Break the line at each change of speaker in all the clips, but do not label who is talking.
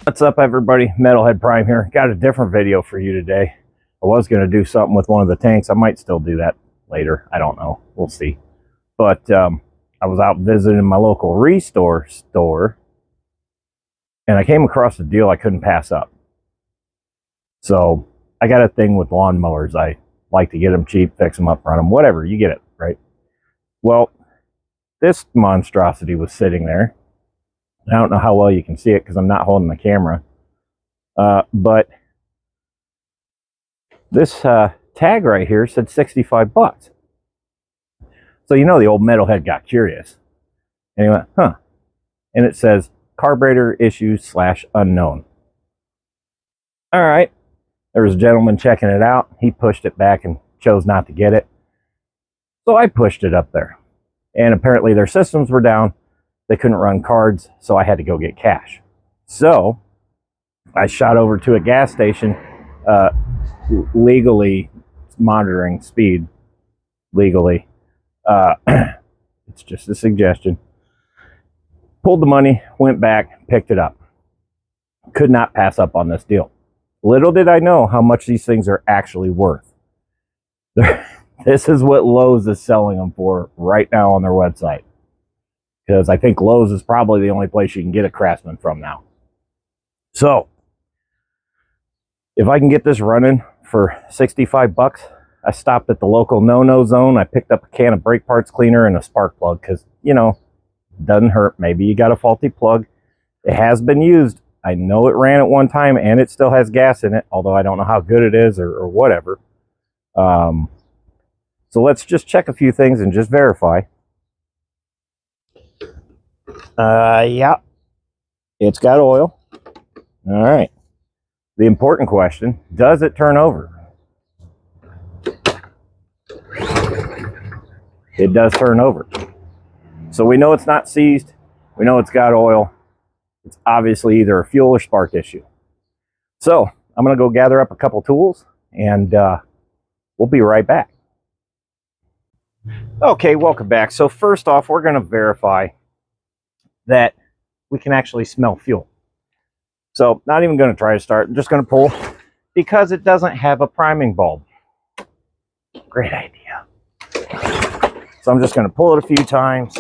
What's up, everybody? MetalheaD PRIME here. Got a different video for you today. I was going to do something with one of the tanks. I might still do that later. I don't know. We'll see. But I was out visiting my local restore store, and I came across a deal I couldn't pass up. So I got a thing with lawnmowers. I like to get them cheap, fix them up, run them, whatever. You get it, right? Well, this monstrosity was sitting there. I don't know how well you can see it because I'm not holding the camera. But this tag right here said 65 bucks. So you know the old metalhead got curious. And he went, huh. And it says carburetor issues / unknown. All right. There was a gentleman checking it out. He pushed it back and chose not to get it. So I pushed it up there. And apparently their systems were down. They couldn't run cards, so I had to go get cash. So I shot over to a gas station, legally monitoring speed, legally. It's just a suggestion. Pulled the money, went back, picked it up. Could not pass up on this deal. Little did I know how much these things are actually worth. This is what Lowe's is selling them for right now on their website. Because I think Lowe's is probably the only place you can get a Craftsman from now. So, if I can get this running for 65 bucks, I stopped at the local no-no zone. I picked up a can of brake parts cleaner and a spark plug because, you know, it doesn't hurt. Maybe you got a faulty plug. It has been used. I know it ran at one time and it still has gas in it, although I don't know how good it is or whatever. So let's just check a few things and just verify. Yeah, it's got oil. All right. The important question, does it turn over? It does turn over. So we know it's not seized. We know it's got oil. It's obviously either a fuel or spark issue. So I'm going to go gather up a couple tools and we'll be right back. Okay, welcome back. So first off, we're going to verify that we can actually smell fuel. So not even going to try to start. I'm just going to pull because it doesn't have a priming bulb. Great idea. So I'm just going to pull it a few times.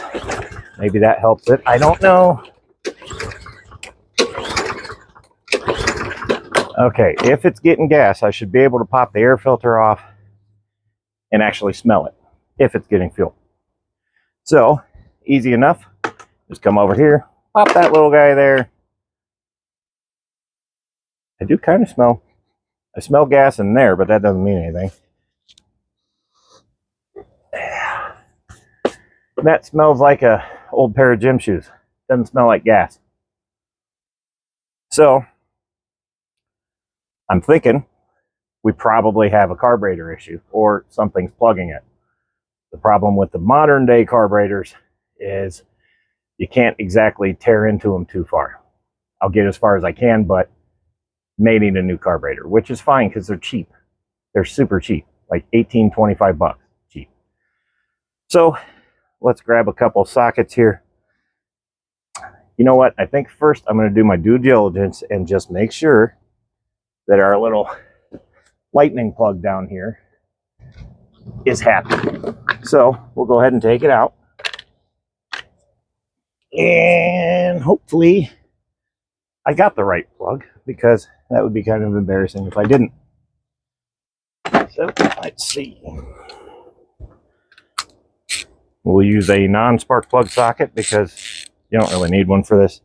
Maybe that helps it. I don't know. Okay, if it's getting gas, I should be able to pop the air filter off and actually smell it if it's getting fuel. So easy enough. Just come over here, pop that little guy there. I do kind of smell, I smell gas in there, but that doesn't mean anything. That smells like a old pair of gym shoes. Doesn't smell like gas. So, I'm thinking we probably have a carburetor issue or something's plugging it. The problem with the modern day carburetors is you can't exactly tear into them too far. I'll get as far as I can, but may need a new carburetor, which is fine because they're cheap. They're super cheap, like 18, 25 bucks cheap. So let's grab a couple sockets here. You know what? I think first I'm going to do my due diligence and just make sure that our little lightning plug down here is happy. So we'll go ahead and take it out. And hopefully I got the right plug because that would be kind of embarrassing if I didn't. So let's see. We'll use a non-spark plug socket because you don't really need one for this.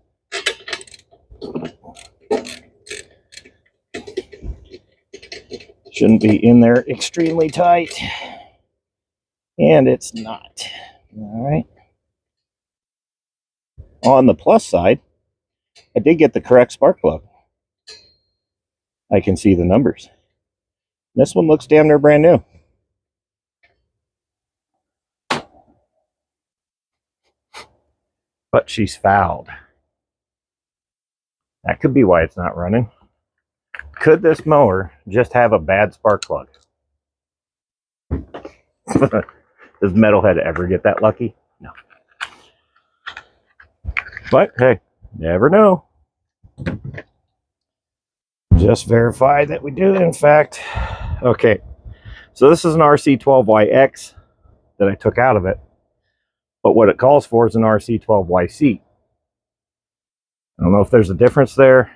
Shouldn't be in there extremely tight. And it's not. All right. On the plus side, I did get the correct spark plug. I can see the numbers. This one looks damn near brand new. But she's fouled. That could be why it's not running. Could this mower just have a bad spark plug? Does MetalheaD ever get that lucky? No. But hey, never know. Just verify that we do, in fact. Okay, so this is an RC12YX that I took out of it, but what it calls for is an RC12YC. I don't know if there's a difference there.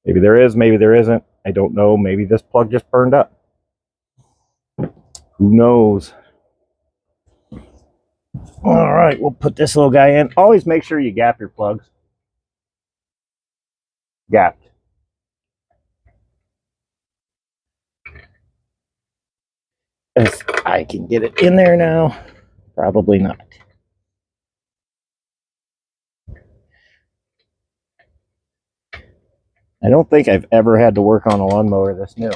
Maybe there is, maybe there isn't. I don't know. Maybe this plug just burned up. Who knows? All right, we'll put this little guy in. Always make sure you gap your plugs. Gapped. If I can get it in there now, probably not. I don't think I've ever had to work on a lawnmower this new.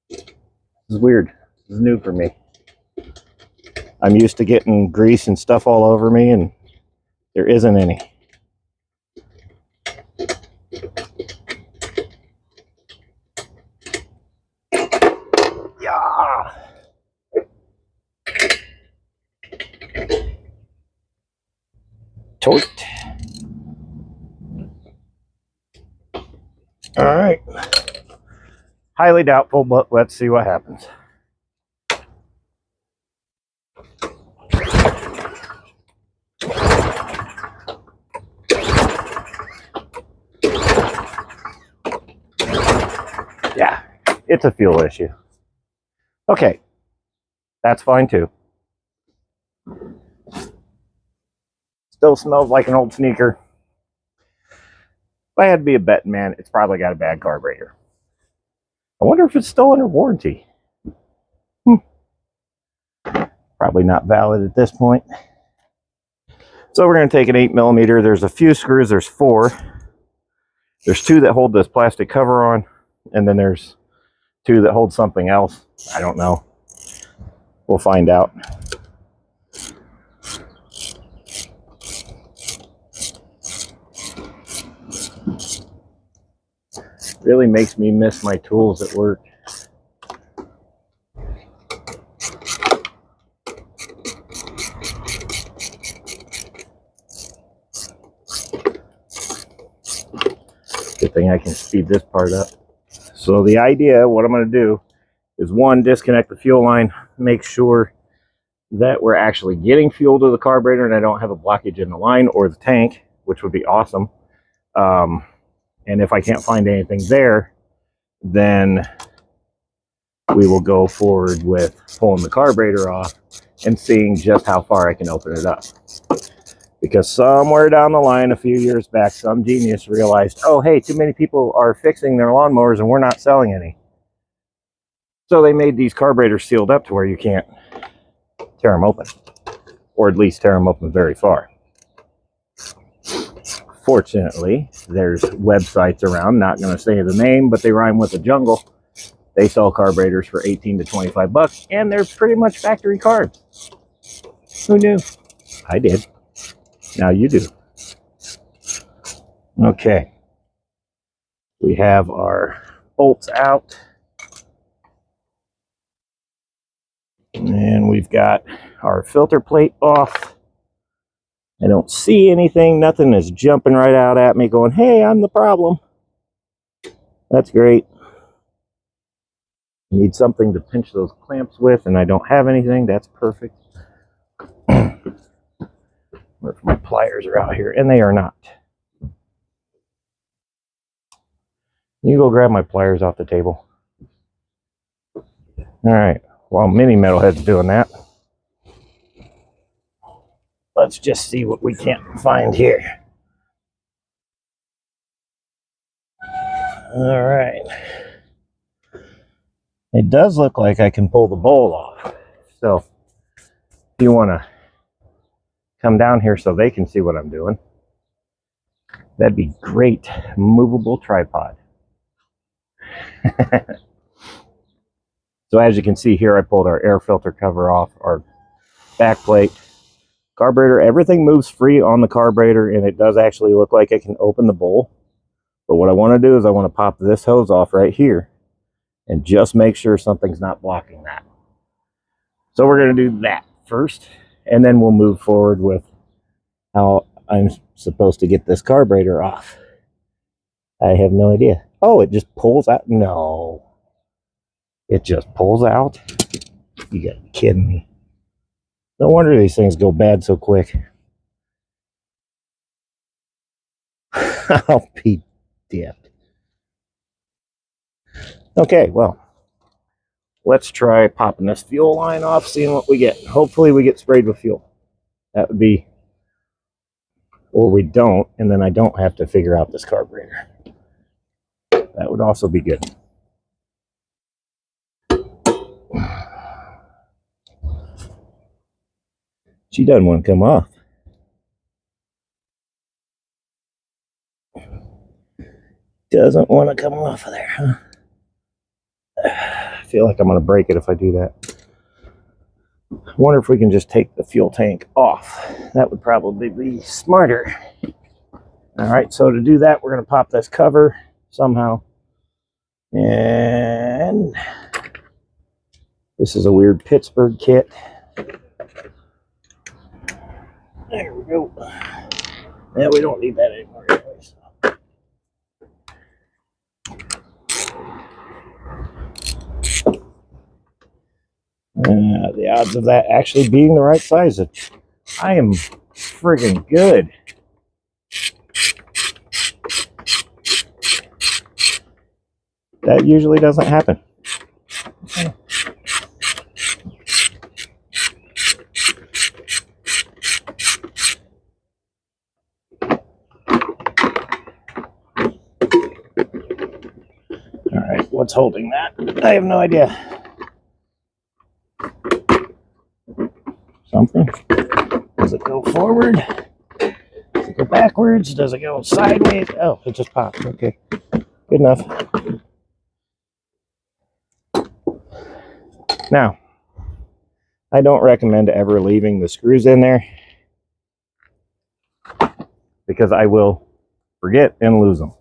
This is weird. This is new for me. I'm used to getting grease and stuff all over me, and there isn't any. Yeah. Torqued. All right. Highly doubtful, but let's see what happens. Yeah, it's a fuel issue. Okay, that's fine too. Still smells like an old sneaker. If I had to be a betting man, it's probably got a bad carburetor. I wonder if it's still under warranty. Probably not valid at this point. So we're going to take an 8mm. There's a few screws. There's 4. There's 2 that hold this plastic cover on, and then there's 2 that hold something else. I don't know. We'll find out. Really makes me miss my tools at work. Good thing I can speed this part up. So the idea, what I'm going to do is, 1, disconnect the fuel line, make sure that we're actually getting fuel to the carburetor and I don't have a blockage in the line or the tank, which would be awesome. And if I can't find anything there, then we will go forward with pulling the carburetor off and seeing just how far I can open it up. Because somewhere down the line a few years back, some genius realized, oh, hey, too many people are fixing their lawnmowers and we're not selling any. So they made these carburetors sealed up to where you can't tear them open, or at least tear them open very far. Fortunately, there's websites around, not going to say the name, but they rhyme with the jungle. They sell carburetors for 18 to 25 bucks, and they're pretty much factory carbs. Who knew? I did. Now you do. Okay. We have our bolts out. And we've got our filter plate off. I don't see anything. Nothing is jumping right out at me going, hey, I'm the problem. That's great. Need something to pinch those clamps with, and I don't have anything. That's perfect. Where if my pliers are out here, and they are not. You go grab my pliers off the table. All right. While Mini Metalhead's doing that, let's just see what we can find here. All right. It does look like I can pull the bowl off. So if you want to come down here so they can see what I'm doing, that'd be great. Movable tripod. So as you can see here, I pulled our air filter cover off, our back plate, carburetor. Everything moves free on the carburetor, and it does actually look like I can open the bowl. But what I want to do is I want to pop this hose off right here and just make sure something's not blocking that. So we're going to do that first, and then we'll move forward with how I'm supposed to get this carburetor off. I have no idea. Oh, it just pulls out? No. It just pulls out? You gotta be kidding me. No wonder these things go bad so quick. I'll be damned. Okay, well, let's try popping this fuel line off, seeing what we get. Hopefully we get sprayed with fuel. That would be, or we don't, and then I don't have to figure out this carburetor. That would also be good. She doesn't want to come off. Doesn't want to come off of there, huh? I feel like I'm going to break it if I do that. I wonder if we can just take the fuel tank off. That would probably be smarter. All right, so to do that, we're going to pop this cover somehow. And this is a weird Pittsburgh kit. There we go. Yeah, we don't need that anymore anyway. So. The odds of that actually being the right size, I am friggin' good. That usually doesn't happen. All right, what's holding that? I have no idea. Something. Does it go forward? Does it go backwards? Does it go sideways? Oh, it just popped. Okay, good enough. Now, I don't recommend ever leaving the screws in there because I will forget and lose them.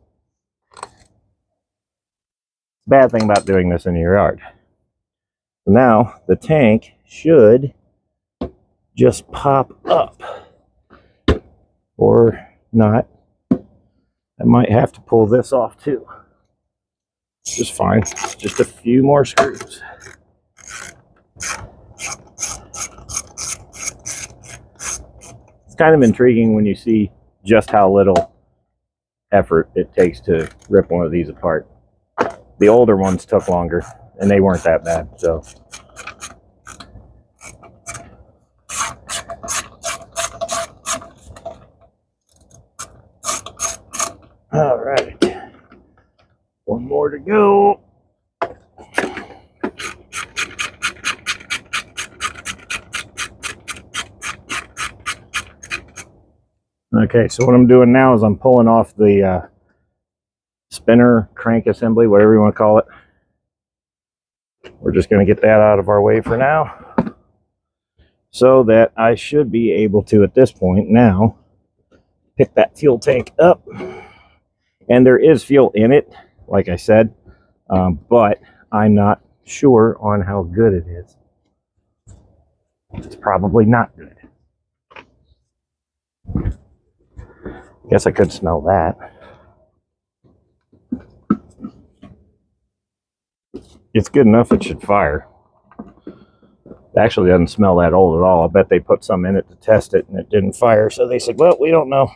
Bad thing about doing this in your yard. Now, the tank should just pop up, or not. I might have to pull this off too. It's just fine. Just a few more screws. It's kind of intriguing when you see just how little effort it takes to rip one of these apart. The older ones took longer, and they weren't that bad, so. All right, one more to go. Okay, so what I'm doing now is I'm pulling off the spinner crank assembly, whatever you want to call it. We're just going to get that out of our way for now, so that I should be able to, at this point now, pick that fuel tank up. And there is fuel in it, like I said, but I'm not sure on how good it is. It's probably not good. Guess I could smell that. It's good enough it should fire. It actually doesn't smell that old at all. I bet they put some in it to test it and it didn't fire, so they said, well, we don't know.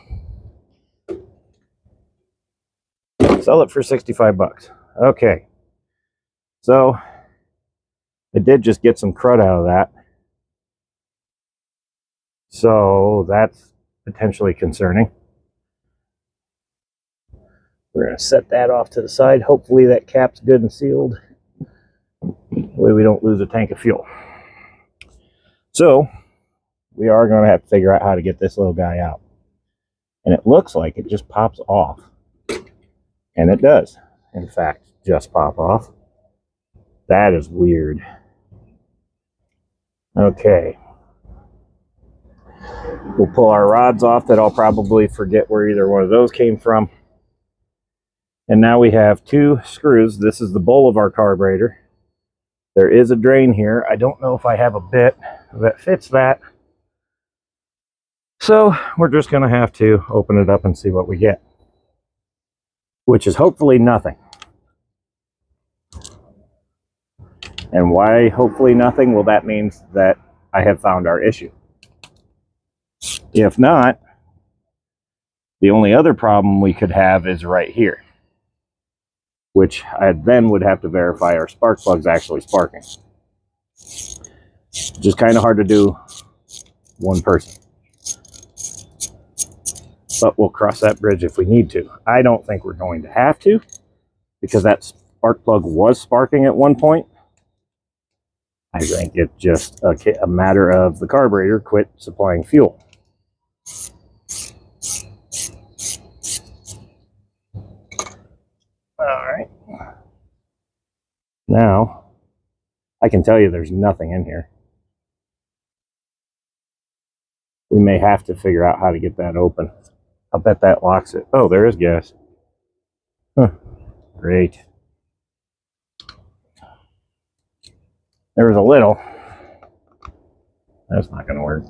Sell it for 65 bucks. Okay. So I did just get some crud out of that. So that's potentially concerning. We're going to set that off to the side. Hopefully that cap's good and sealed. That way we don't lose a tank of fuel. So we are going to have to figure out how to get this little guy out. And it looks like it just pops off. And it does, in fact, just pop off. That is weird. Okay. We'll pull our rods off that I'll probably forget where either one of those came from. And now we have two screws. This is the bowl of our carburetor. There is a drain here. I don't know if I have a bit that fits that. So we're just going to have to open it up and see what we get. Which is hopefully nothing. And why hopefully nothing? Well, that means that I have found our issue. If not, the only other problem we could have is right here, which I then would have to verify our spark plug's actually sparking. Just kind of hard to do one person. But we'll cross that bridge if we need to. I don't think we're going to have to, because that spark plug was sparking at one point. I think it's just a matter of the carburetor quit supplying fuel. All right. Now, I can tell you there's nothing in here. We may have to figure out how to get that open. I'll bet that locks it. Oh, there is gas. Huh. Great. There was a little. That's not going to work.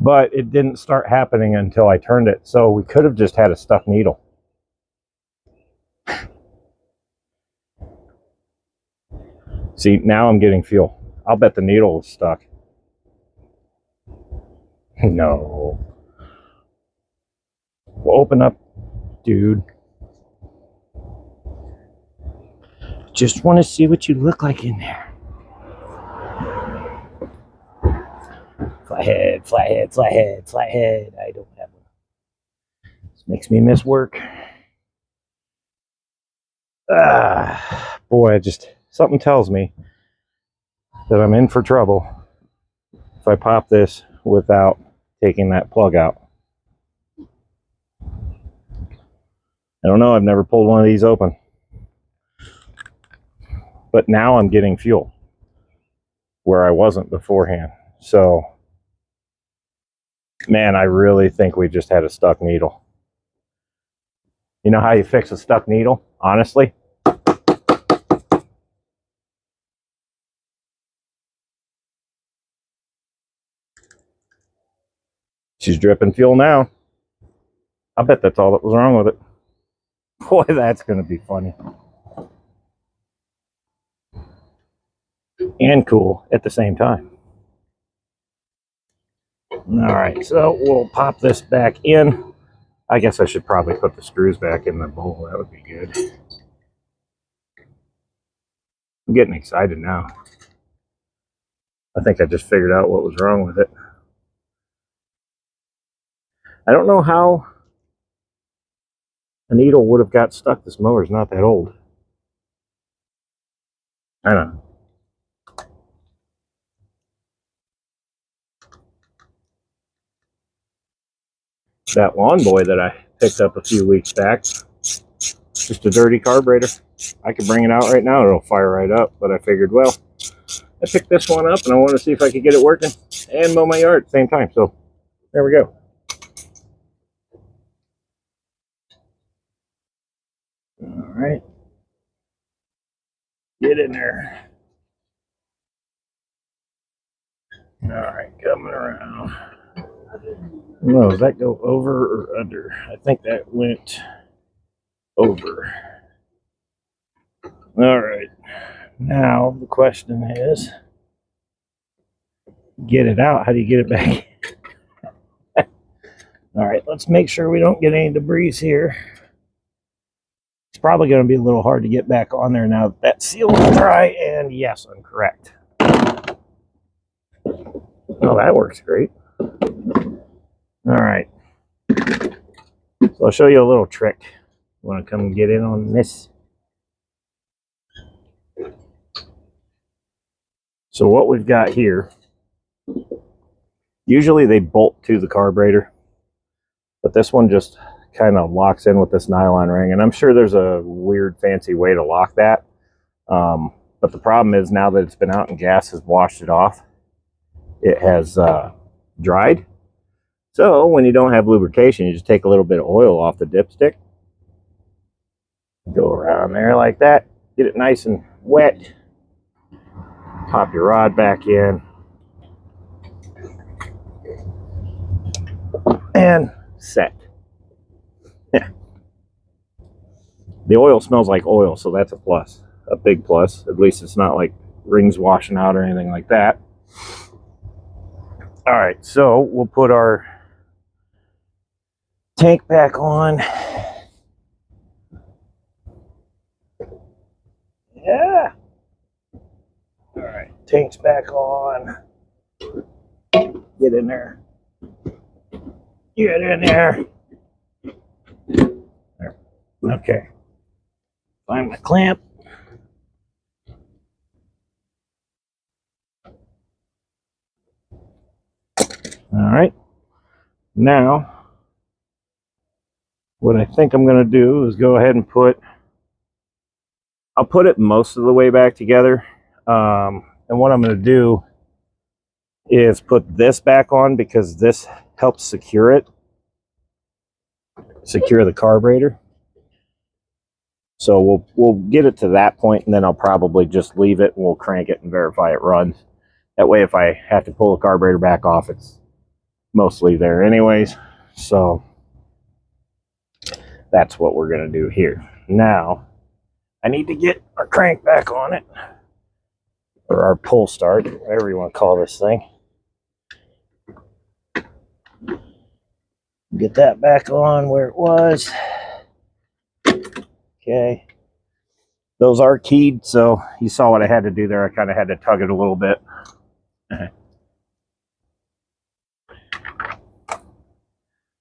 But it didn't start happening until I turned it, so we could have just had a stuck needle. See, now I'm getting fuel. I'll bet the needle is stuck. No. We'll open up, dude. Just want to see what you look like in there. Flathead, flathead, flathead, flathead. I don't have one. This makes me miss work. Boy, something tells me that I'm in for trouble if I pop this without taking that plug out. I don't know, I've never pulled one of these open. But now I'm getting fuel where I wasn't beforehand. So, man, I really think we just had a stuck needle. You know how you fix a stuck needle? Honestly? She's dripping fuel now. I bet that's all that was wrong with it. Boy, that's going to be funny. And cool at the same time. Alright, so we'll pop this back in. I guess I should probably put the screws back in the bowl. That would be good. I'm getting excited now. I think I just figured out what was wrong with it. I don't know how a needle would have got stuck. This mower's not that old. I don't know. That lawn boy that I picked up a few weeks back, just a dirty carburetor. I could bring it out right now, it'll fire right up, but I figured, well, I picked this one up and I want to see if I could get it working and mow my yard at the same time. So there we go. All right, get in there. All right, coming around. No, does that go over or under? I think that went over. All right, now the question is, get it out. How do you get it back? All right, let's make sure we don't get any debris here. It's probably going to be a little hard to get back on there now that that seal is dry, and yes, I'm correct. Oh, that works great. All right, so I'll show you a little trick. You want to come and get in on this? So what we've got here, usually they bolt to the carburetor, but this one just kind of locks in with this nylon ring, and I'm sure there's a weird fancy way to lock that, but the problem is now that it's been out and gas has washed it off, it has dried. So when you don't have lubrication, you just take a little bit of oil off the dipstick, go around there like that, get it nice and wet, pop your rod back in, and set. The oil smells like oil, so that's a plus, a big plus. At least it's not like rings washing out or anything like that. All right, so we'll put our tank back on. Yeah. All right, tank's back on. Get in there. Get in there. There. Okay. Find my clamp. All right. Now, what I think I'm going to do is go ahead and I'll put it most of the way back together. And what I'm going to do is put this back on because this helps secure it. Secure the carburetor. So we'll get it to that point, and then I'll probably just leave it and we'll crank it and verify it runs. That way if I have to pull the carburetor back off, it's mostly there anyways. So that's what we're going to do here. Now, I need to get our crank back on it, or our pull start, whatever you want to call this thing. Get that back on where it was. Okay. Those are keyed, so you saw what I had to do there. I kind of had to tug it a little bit.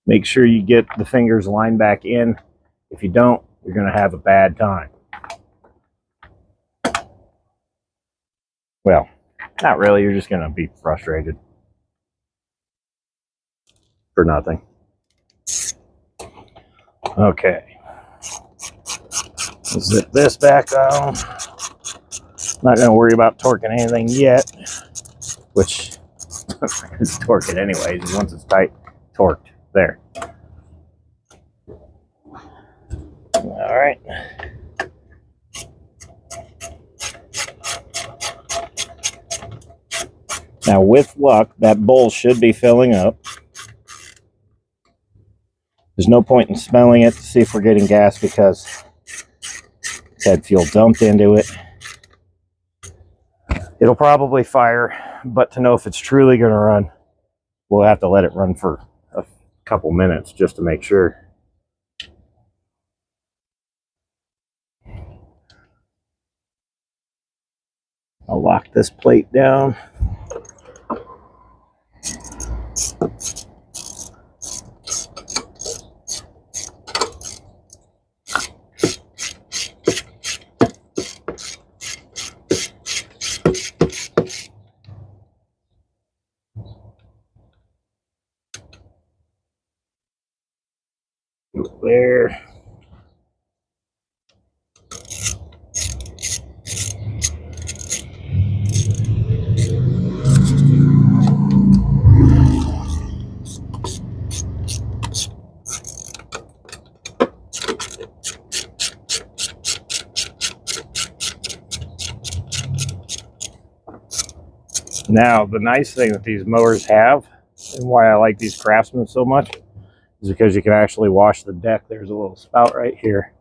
Make sure you get the fingers lined back in. If you don't, you're going to have a bad time. Well, not really. You're just going to be frustrated for nothing. Okay. Zip this back on. Not going to worry about torquing anything yet, which is torquing anyways. Once it's tight, torqued. There. All right. Now, with luck, that bowl should be filling up. There's no point in smelling it to see if we're getting gas because it's had fuel dumped into it. It'll probably fire, but to know if it's truly going to run, we'll have to let it run for a couple minutes just to make sure. I'll lock this plate down. There. Now, the nice thing that these mowers have, and why I like these Craftsman so much, is because you can actually wash the deck. There's a little spout right here.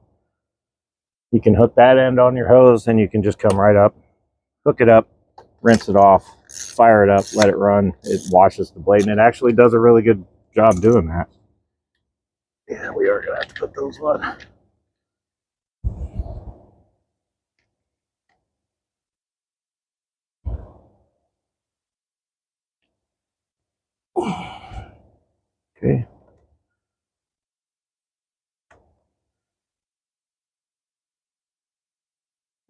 You can hook that end on your hose, and you can just come right up, hook it up, rinse it off, fire it up, let it run. It washes the blade, and it actually does a really good job doing that. Yeah, we are going to have to put those on. Okay.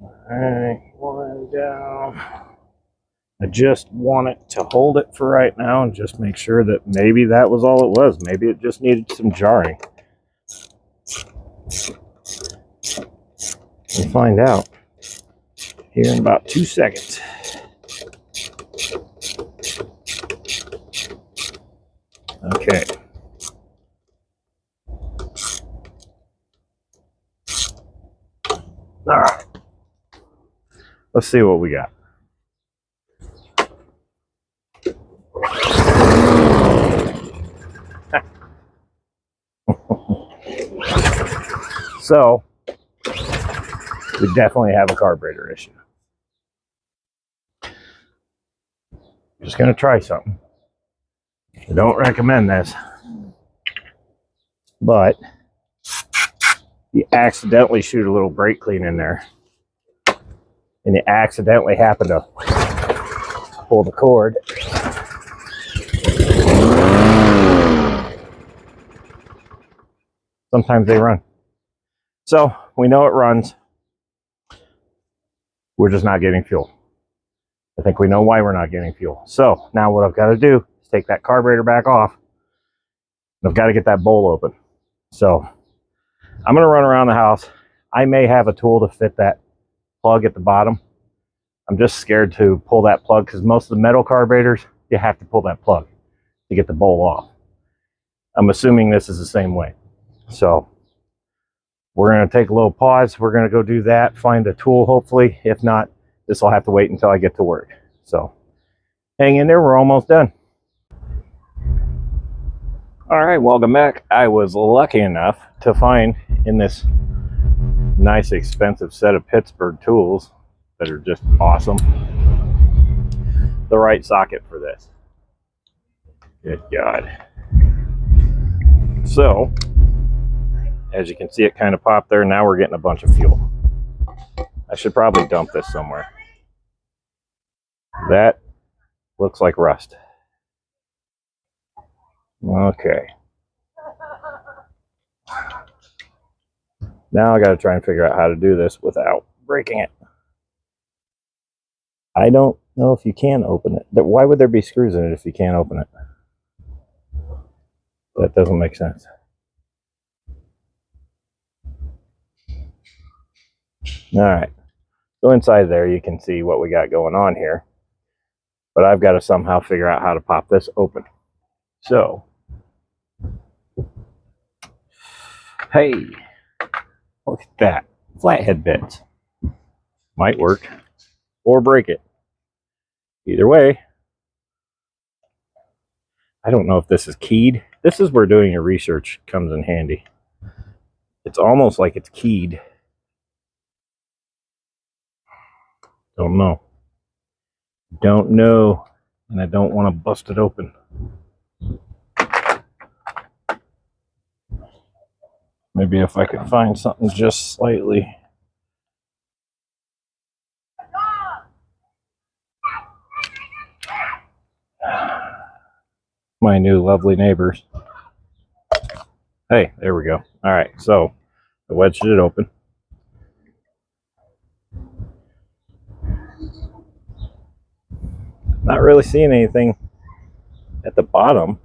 All right, one down. I just want it to hold it for right now and just make sure that maybe that was all it was. Maybe it just needed some jarring. We'll find out here in about 2 seconds. Okay. All right. Let's see what we got. So we definitely have a carburetor issue. Just gonna try something. I don't recommend this, but you accidentally shoot a little brake clean in there and you accidentally happen to pull the cord, sometimes they run. So we know it runs. We're just not getting fuel. I think we know why we're not getting fuel. So now what I've got to do is take that carburetor back off. I've got to get that bowl open. So I'm going to run around the house. I may have a tool to fit that plug at the bottom. I'm just scared to pull that plug because most of the metal carburetors, you have to pull that plug to get the bowl off. I'm assuming this is the same way. So we're going to take a little pause. We're going to go do that, find a tool hopefully. If not, this will have to wait until I get to work. So hang in there, we're almost done. All right, welcome back. I was lucky enough to find in this nice expensive set of Pittsburgh tools that are just awesome, the right socket for this. Good God. So as you can see, it kind of popped there. Now we're getting a bunch of fuel. I should probably dump this somewhere. That looks like rust. Okay. Now I got to try and figure out how to do this without breaking it. I don't know if you can open it. Why would there be screws in it if you can't open it? That doesn't make sense. All right. So inside there you can see what we got going on here. But I've got to somehow figure out how to pop this open. So, hey, look at that. Flathead bits. Might work or break it. Either way, I don't know if this is keyed. This is where doing your research comes in handy. It's almost like it's keyed. Don't know. Don't know, and I don't want to bust it open. Maybe if I could find something just slightly. My new lovely neighbors. Hey, there we go. All right, so I wedged it open. Not really seeing anything at the bottom.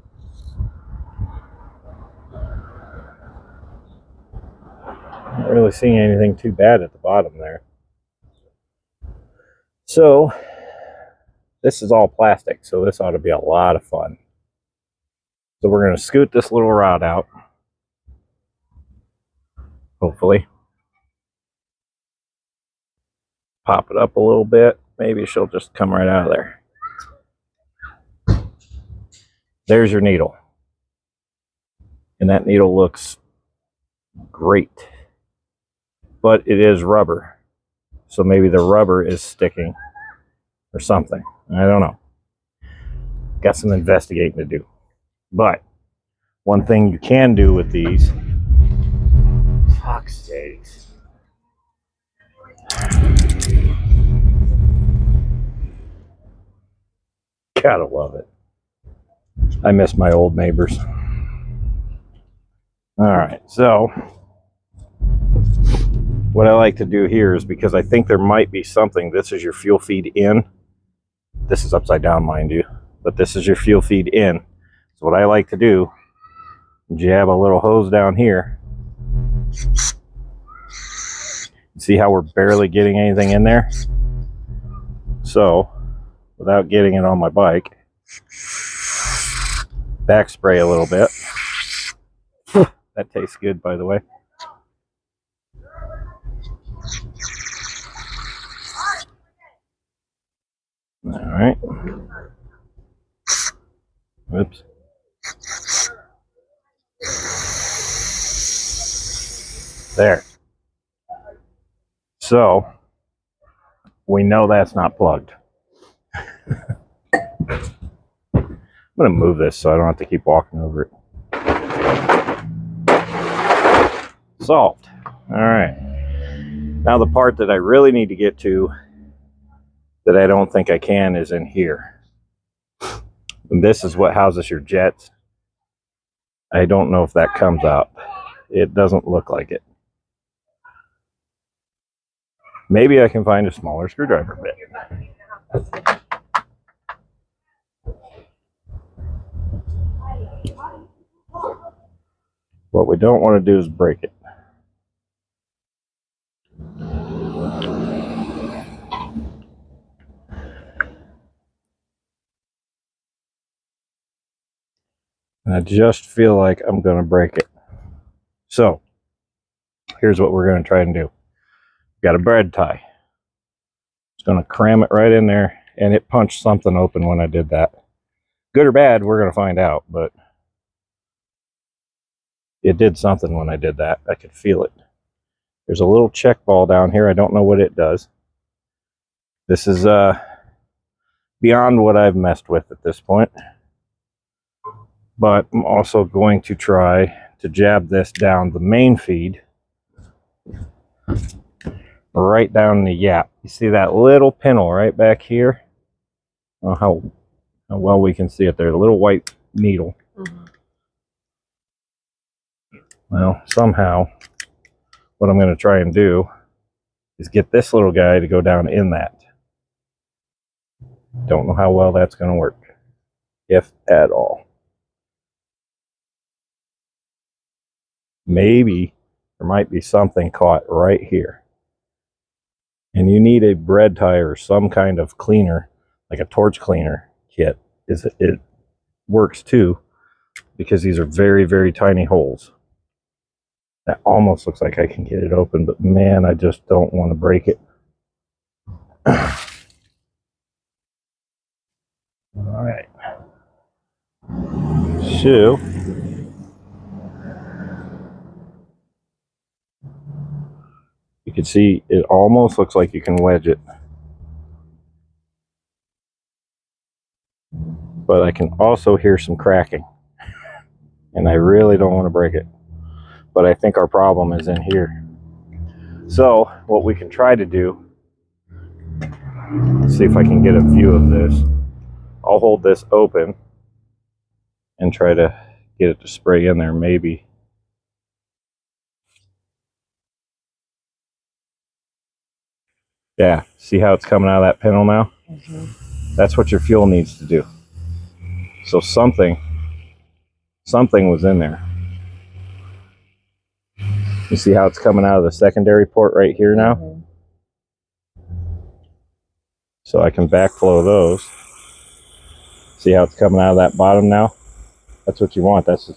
Not really seeing anything too bad at the bottom there. So this is all plastic, so this ought to be a lot of fun. So we're going to scoot this little rod out, hopefully. Pop it up a little bit. Maybe she'll just come right out of there. There's your needle. And that needle looks great. But it is rubber. So maybe the rubber is sticking or something. I don't know. Got some investigating to do. But one thing you can do with these, fuck's sakes. Gotta love it. I miss my old neighbors. All right, so what I like to do here is, because I think there might be something, this is your fuel feed in. This is upside down, mind you, but this is your fuel feed in. So what I like to do, jab a little hose down here. See how we're barely getting anything in there? So, without getting it on my bike, back spray a little bit. That tastes good, by the way. All right. Oops. There. So we know that's not plugged. I'm going to move this so I don't have to keep walking over it. Solved. All right. Now the part that I really need to get to that I don't think I can is in here. And this is what houses your jets. I don't know if that comes out. It doesn't look like it. Maybe I can find a smaller screwdriver bit. What we don't want to do is break it. And I just feel like I'm going to break it. So here's what we're going to try and do. Got a bread tie. It's going to cram it right in there, and it punched something open when I did that. Good or bad, we're going to find out, but it did something when I did that. I could feel it. There's a little check ball down here. I don't know what it does. This is beyond what I've messed with at this point. But I'm also going to try to jab this down the main feed. Right down the yap. You see that little pintle right back here? Oh, how well we can see it there. The little white needle. Mm-hmm. Well, somehow, what I'm going to try and do is get this little guy to go down in that. Don't know how well that's going to work, if at all. Maybe there might be something caught right here. And you need a bread tie or some kind of cleaner, like a torch cleaner kit. It works too, because these are very, very tiny holes. That almost looks like I can get it open, but man, I just don't want to break it. All right. So you can see it almost looks like you can wedge it. But I can also hear some cracking. And I really don't want to break it. But I think our problem is in here. So what we can try to do, let's see if I can get a view of this. I'll hold this open and try to get it to spray in there, maybe. Yeah, see how it's coming out of that pintle now? Mm-hmm. That's what your fuel needs to do. So something was in there. You see how it's coming out of the secondary port right here now? Mm-hmm. So I can backflow those. See how it's coming out of that bottom now? That's what you want. That's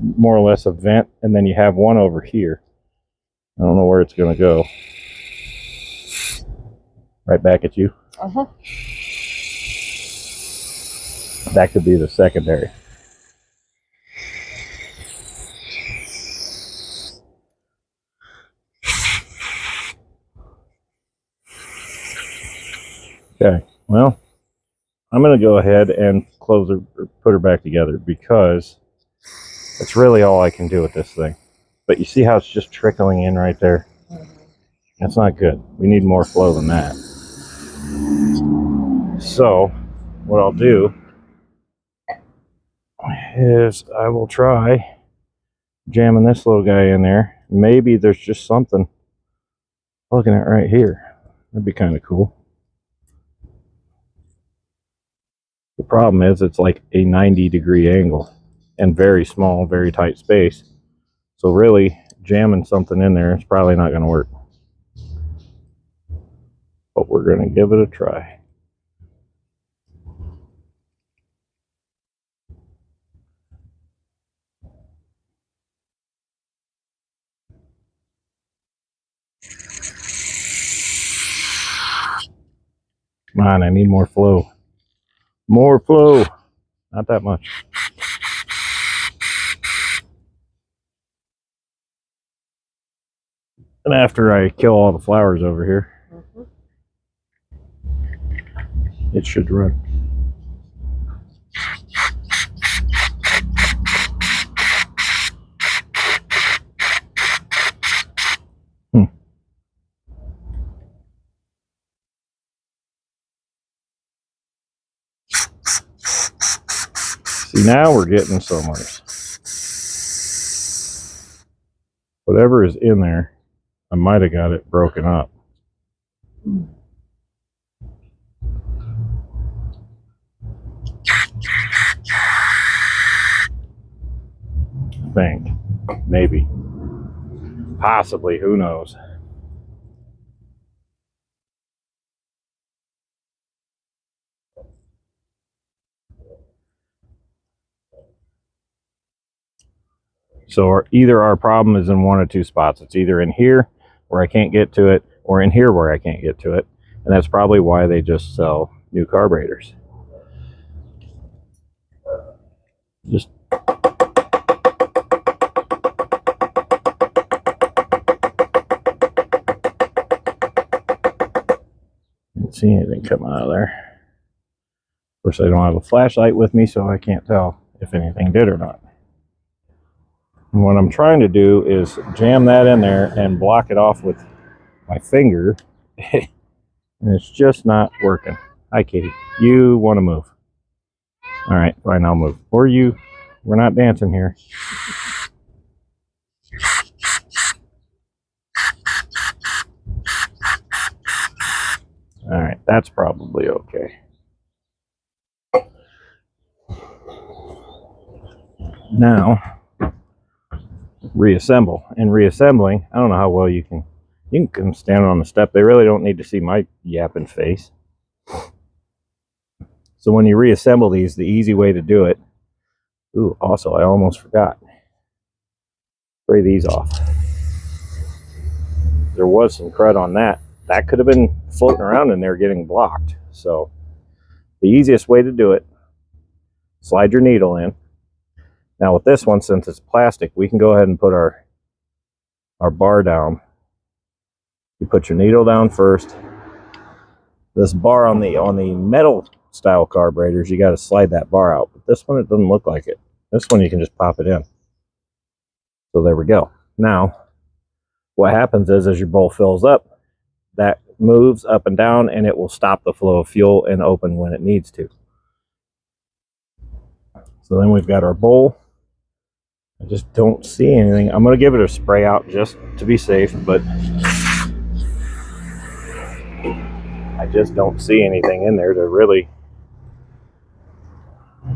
more or less a vent, and then you have one over here. I don't know where it's going to go. Right back at you? Uh-huh. That could be the secondary. Okay, well, I'm going to go ahead and close her, or put her back together, because that's really all I can do with this thing. But you see how it's just trickling in right there? That's not good. We need more flow than that. So what I'll do is I will try jamming this little guy in there. Maybe there's just something looking at right here. That'd be kind of cool. The problem is it's like a 90-degree angle and very small, very tight space. So really jamming something in there is probably not going to work. But we're going to give it a try. Come on, I need more flow. More flow. Not that much. And after I kill all the flowers over here, it should run. See, now we're getting somewhere. Whatever is in there, I might have got it broken up. I think. Maybe. Possibly. Who knows? So either our problem is in one or two spots. It's either in here where I can't get to it, or in here where I can't get to it. And that's probably why they just sell new carburetors. Just didn't see anything come out of there. Of course, I don't have a flashlight with me, so I can't tell if anything did or not. And what I'm trying to do is jam that in there and block it off with my finger. And it's just not working. Hi, Katie. You want to move? All right, fine, I'll move. Or you. We're not dancing here. All right, that's probably okay. Now, reassemble. And reassembling, I don't know how well you can come stand on the step. They really don't need to see my yapping face. So when you reassemble these, the easy way to do it, ooh, also I almost forgot, spray these off. There was some crud on that. That could have been floating around in there getting blocked. So the easiest way to do it, slide your needle in. Now with this one, since it's plastic, we can go ahead and put our bar down. You put your needle down first. This bar on the metal style carburetors, you got to slide that bar out. But this one, it doesn't look like it. This one, you can just pop it in. So there we go. Now, what happens is as your bowl fills up, that moves up and down, and it will stop the flow of fuel and open when it needs to. So then we've got our bowl. I just don't see anything. I'm going to give it a spray out just to be safe, but I just don't see anything in there to really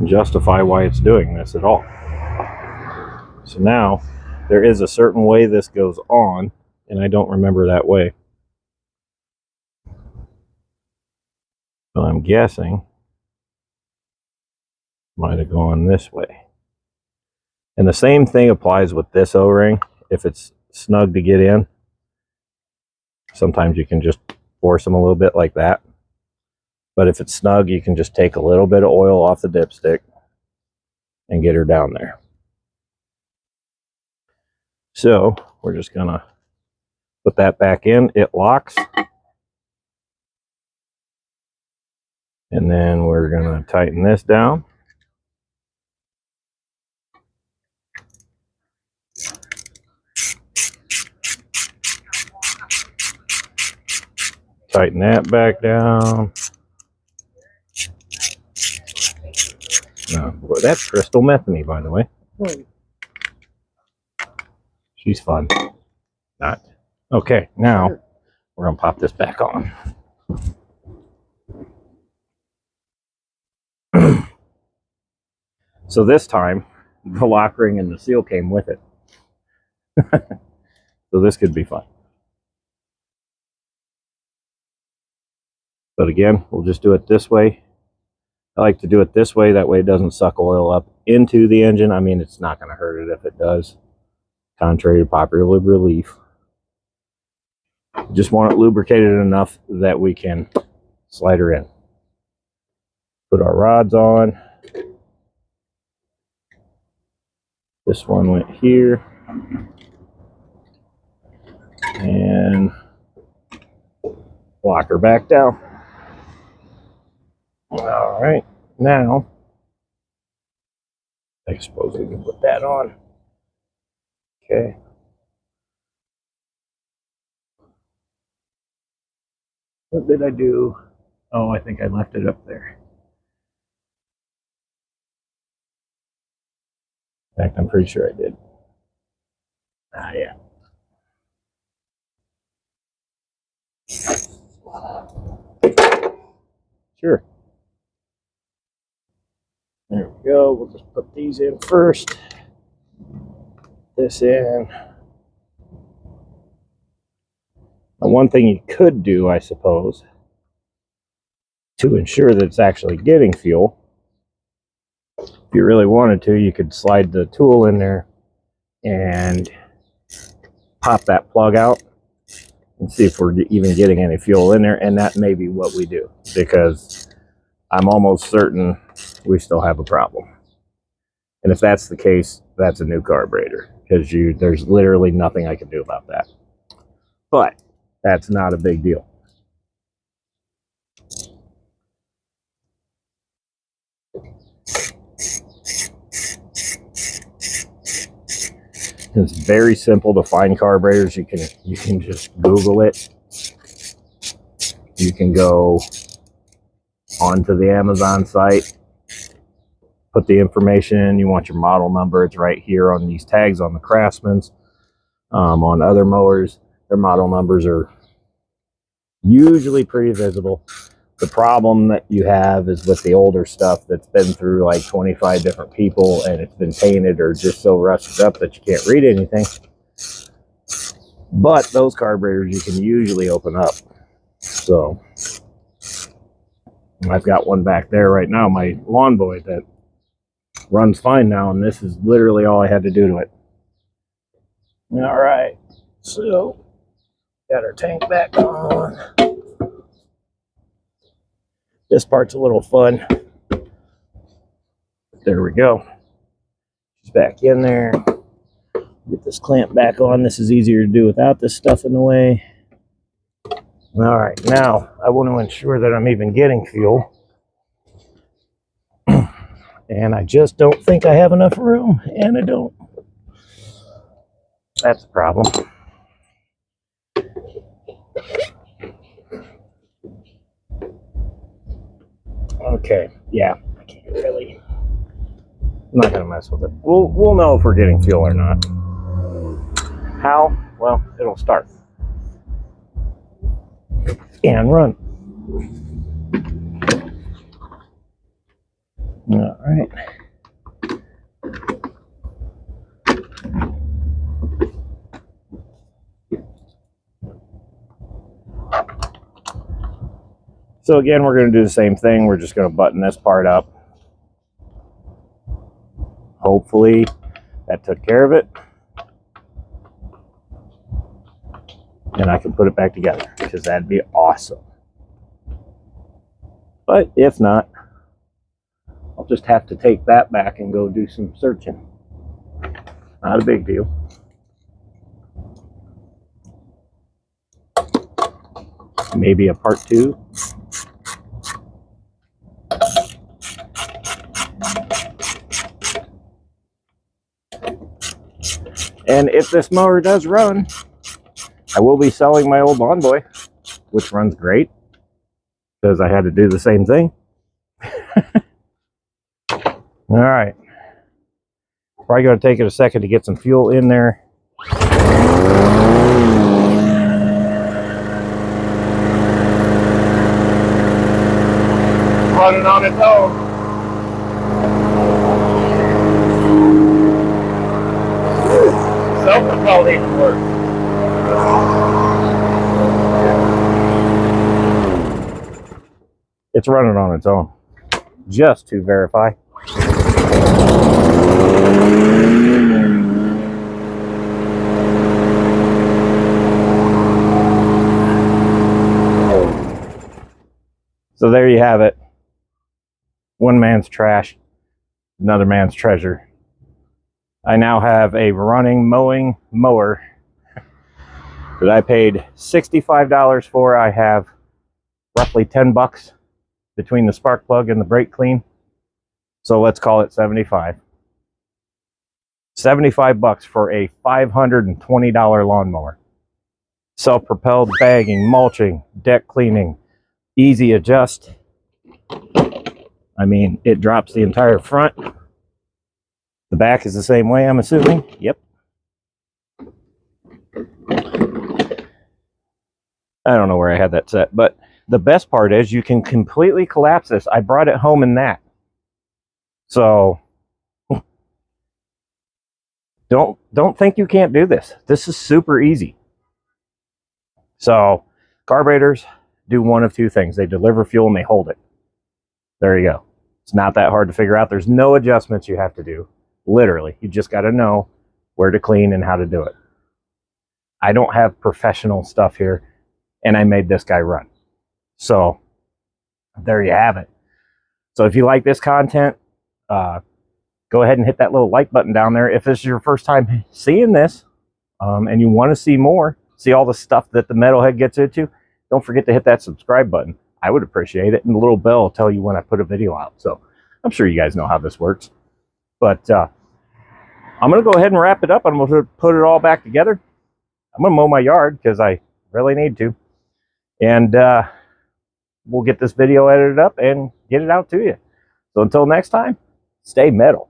justify why it's doing this at all. So now there is a certain way this goes on, and I don't remember that way. So I'm guessing might have gone this way. And the same thing applies with this O-ring. If it's snug to get in, sometimes you can just force them a little bit like that. But if it's snug, you can just take a little bit of oil off the dipstick and get her down there. So we're just gonna put that back in. It locks. And then we're gonna tighten this down. Tighten that back down. No, boy, that's Crystal Methany, by the way. She's fun. Not. Okay, now we're going to pop this back on. So this time, the lock ring and the seal came with it. So this could be fun. But again, we'll just do it this way. I like to do it this way. That way it doesn't suck oil up into the engine. I mean, it's not going to hurt it if it does, contrary to popular belief. Just want it lubricated enough that we can slide her in. Put our rods on. This one went here. And lock her back down. All right, now I suppose we can put that on. Okay. What did I do? Oh, I think I left it up there. In fact, I'm pretty sure I did. Ah, yeah. Sure. There we go. We'll just put these in first. This in. Now, one thing you could do, I suppose, to ensure that it's actually getting fuel, if you really wanted to, you could slide the tool in there and pop that plug out and see if we're even getting any fuel in there, and that may be what we do, because I'm almost certain we still have a problem. And if that's the case, that's a new carburetor, because there's literally nothing I can do about that. But that's not a big deal. It's very simple to find carburetors. You can just Google it. You can go onto the Amazon site, put the information in. You want your model number. It's right here on these tags on the Craftsman's. On other mowers, their model numbers are usually pretty visible. The problem that you have is with the older stuff that's been through like 25 different people and it's been painted or just so rusted up that you can't read anything. But those carburetors you can usually open up. So I've got one back there right now, my lawn boy, that runs fine now, and this is literally all I had to do to it. All right, so got our tank back on. This part's a little fun. There we go. She's back in there. Get this clamp back on. This is easier to do without this stuff in the way. All right, now I want to ensure that I'm even getting fuel. And I just don't think I have enough room, and I don't. That's a problem. Okay, yeah, I can't really. I'm not gonna mess with it. We'll know if we're getting fuel or not. How? Well, it'll start and run. All right. So again, we're going to do the same thing. We're just going to button this part up. Hopefully that took care of it. And I can put it back together, because that'd be awesome. But if not, I'll just have to take that back and go do some searching. Not a big deal. Maybe a part 2. And if this mower does run, I will be selling my old lawn boy, which runs great, because I had to do the same thing. All right. Probably going to take it a second to get some fuel in there. Running on its own. Self-propelled even works. It's running on its own, just to verify. So there you have it. One man's trash, another man's treasure. I now have a running mowing mower that I paid $65 for. I have roughly 10 bucks between the spark plug and the brake clean. So let's call it 75. 75 bucks for a $520 lawnmower. Self-propelled bagging, mulching, deck cleaning, easy adjust. I mean, it drops the entire front. The back is the same way, I'm assuming. Yep. I don't know where I had that set, but the best part is you can completely collapse this. I brought it home in that. So don't think you can't do this. This is super easy. So carburetors do one of two things. They deliver fuel and they hold it. There you go. It's not that hard to figure out. There's no adjustments you have to do. Literally, you just got to know where to clean and how to do it. I don't have professional stuff here, and I made this guy run. So there you have it. So if you like this content, go ahead and hit that little like button down there. If this is your first time seeing this, and you want to see more, see all the stuff that the Metalhead gets into, don't forget to hit that subscribe button. I would appreciate it. And the little bell will tell you when I put a video out. So I'm sure you guys know how this works. But I'm going to go ahead and wrap it up. I'm going to put it all back together. I'm going to mow my yard because I really need to. And we'll get this video edited up and get it out to you. So until next time, stay metal.